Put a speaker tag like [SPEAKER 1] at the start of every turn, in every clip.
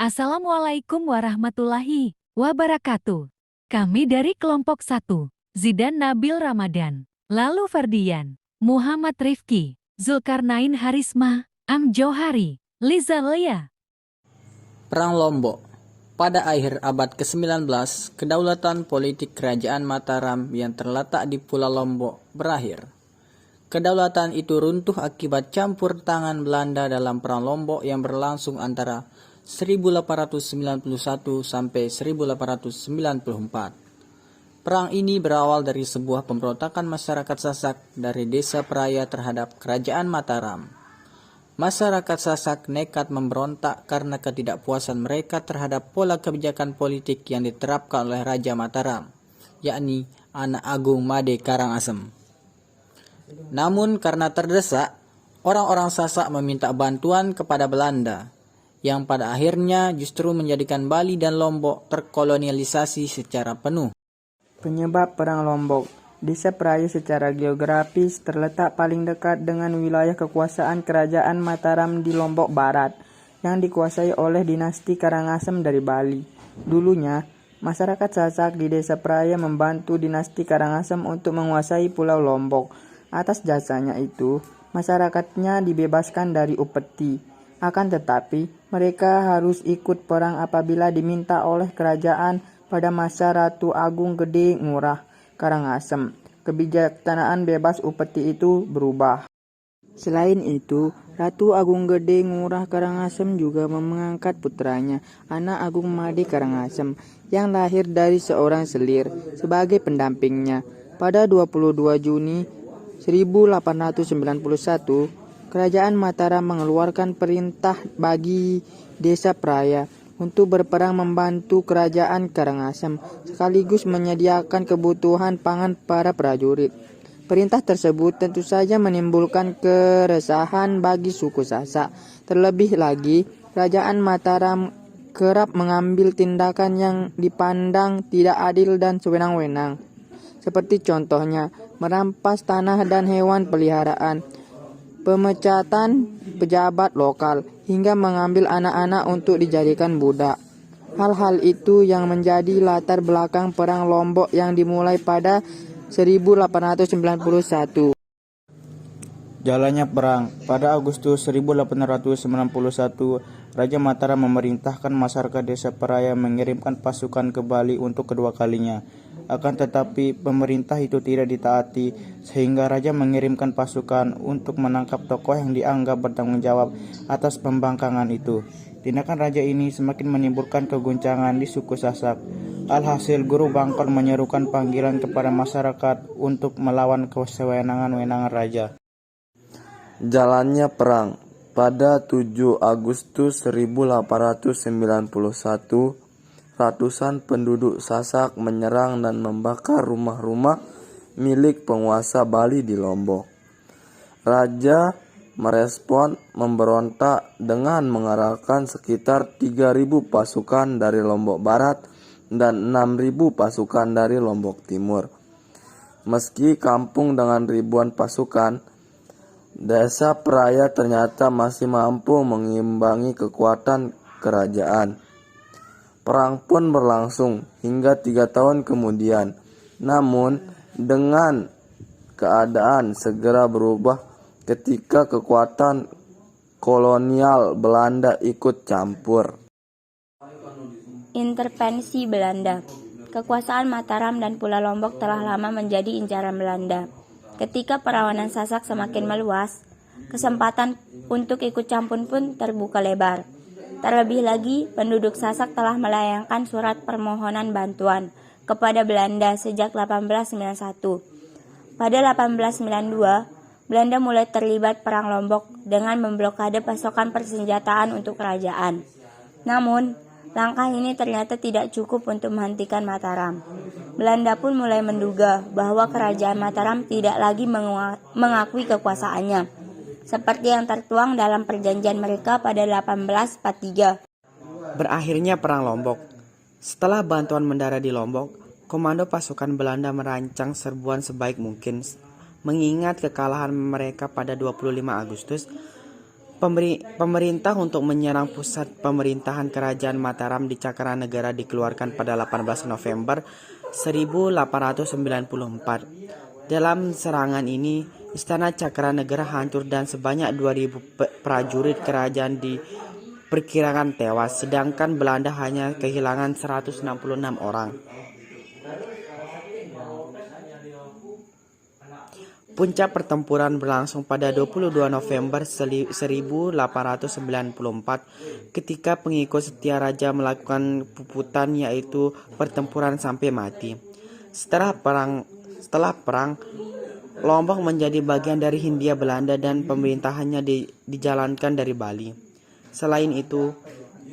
[SPEAKER 1] Assalamualaikum warahmatullahi wabarakatuh. Kami dari kelompok 1, Zidan Nabil Ramadan, lalu Ferdian, Muhammad Rifki, Zulkarnain Harisma, Am Johari, Liza Lia.
[SPEAKER 2] Perang Lombok. Pada akhir abad ke-19, kedaulatan politik Kerajaan Mataram yang terletak di Pulau Lombok berakhir. Kedaulatan itu runtuh akibat campur tangan Belanda dalam Perang Lombok yang berlangsung antara 1891 sampai 1894. Perang ini berawal dari sebuah pemberontakan masyarakat Sasak dari Desa Peraya terhadap Kerajaan Mataram. Masyarakat Sasak nekat memberontak karena ketidakpuasan mereka terhadap pola kebijakan politik yang diterapkan oleh Raja Mataram, yakni Anak Agung Made Karangasem. Namun karena terdesak, orang-orang Sasak meminta bantuan kepada Belanda, yang pada akhirnya justru menjadikan Bali dan Lombok terkolonialisasi secara penuh.
[SPEAKER 3] Penyebab Perang Lombok. Desa Peraya secara geografis terletak paling dekat dengan wilayah kekuasaan Kerajaan Mataram di Lombok Barat, yang dikuasai oleh dinasti Karangasem dari Bali. Dulunya, masyarakat Sasak di Desa Peraya membantu dinasti Karangasem untuk menguasai Pulau Lombok. Atas jasanya itu, masyarakatnya dibebaskan dari upeti. Akan tetapi, mereka harus ikut perang apabila diminta oleh kerajaan pada masa Ratu Agung Gede Ngurah Karangasem. Kebijaksanaan bebas upeti itu berubah. Selain itu, Ratu Agung Gede Ngurah Karangasem juga mengangkat putranya, Anak Agung Made Karangasem, yang lahir dari seorang selir, sebagai pendampingnya. Pada 22 Juni 1891, Kerajaan Mataram mengeluarkan perintah bagi Desa Peraya untuk berperang membantu Kerajaan Karangasem, sekaligus menyediakan kebutuhan pangan para prajurit. Perintah tersebut tentu saja menimbulkan keresahan bagi suku Sasak. Terlebih lagi, Kerajaan Mataram kerap mengambil tindakan yang dipandang tidak adil dan sewenang-wenang. Seperti contohnya, merampas tanah dan hewan peliharaan, pemecatan pejabat lokal, hingga mengambil anak-anak untuk dijadikan budak. Hal-hal itu yang menjadi latar belakang Perang Lombok yang dimulai pada 1891.
[SPEAKER 4] Jalannya perang. Pada Agustus 1891, Raja Mataram memerintahkan masyarakat Desa Peraya mengirimkan pasukan ke Bali untuk kedua kalinya. Akan tetapi pemerintah itu tidak ditaati, sehingga Raja mengirimkan pasukan untuk menangkap tokoh yang dianggap bertanggung jawab atas pembangkangan itu. Tindakan Raja ini semakin menimbulkan keguncangan di suku Sasak. Alhasil, Guru Bangkol menyerukan panggilan kepada masyarakat untuk melawan kesewenangan-wenangan Raja.
[SPEAKER 5] Jalannya perang. Pada 7 Agustus 1891, ratusan penduduk Sasak menyerang dan membakar rumah-rumah milik penguasa Bali di Lombok. Raja merespon memberontak dengan mengerahkan sekitar 3.000 pasukan dari Lombok Barat dan 6.000 pasukan dari Lombok Timur. Meski kampung dengan ribuan pasukan, Desa Peraya ternyata masih mampu mengimbangi kekuatan kerajaan. Perang pun berlangsung hingga 3 tahun kemudian. Namun, dengan keadaan segera berubah ketika kekuatan kolonial Belanda ikut campur.
[SPEAKER 6] Intervensi Belanda. Kekuasaan Mataram dan Pulau Lombok telah lama menjadi incaran Belanda. Ketika perlawanan Sasak semakin meluas, kesempatan untuk ikut campur pun terbuka lebar. Terlebih lagi, penduduk Sasak telah melayangkan surat permohonan bantuan kepada Belanda sejak 1891. Pada 1892, Belanda mulai terlibat Perang Lombok dengan memblokade pasokan persenjataan untuk kerajaan. Namun, langkah ini ternyata tidak cukup untuk menghentikan Mataram. Belanda pun mulai menduga bahwa Kerajaan Mataram tidak lagi mengakui kekuasaannya, seperti yang tertuang dalam perjanjian mereka pada 1843.
[SPEAKER 3] Berakhirnya Perang Lombok. Setelah bantuan mendarat di Lombok, komando pasukan Belanda merancang serbuan sebaik mungkin. Mengingat kekalahan mereka pada 25 Agustus, Pemerintah untuk menyerang pusat pemerintahan Kerajaan Mataram di Cakranegara dikeluarkan pada 18 November 1894. Dalam serangan ini, Istana Cakranegara hancur dan sebanyak 2.000 prajurit kerajaan diperkirakan tewas, sedangkan Belanda hanya kehilangan 166 orang. Puncak pertempuran berlangsung pada 22 November 1894 ketika pengikut setia raja melakukan puputan, yaitu pertempuran sampai mati. Setelah perang, Lombok menjadi bagian dari Hindia Belanda dan pemerintahannya dijalankan dari Bali. Selain itu,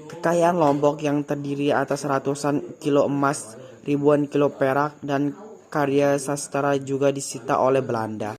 [SPEAKER 3] kekayaan Lombok yang terdiri atas ratusan kilo emas, ribuan kilo perak, dan karya sastra juga disita oleh Belanda.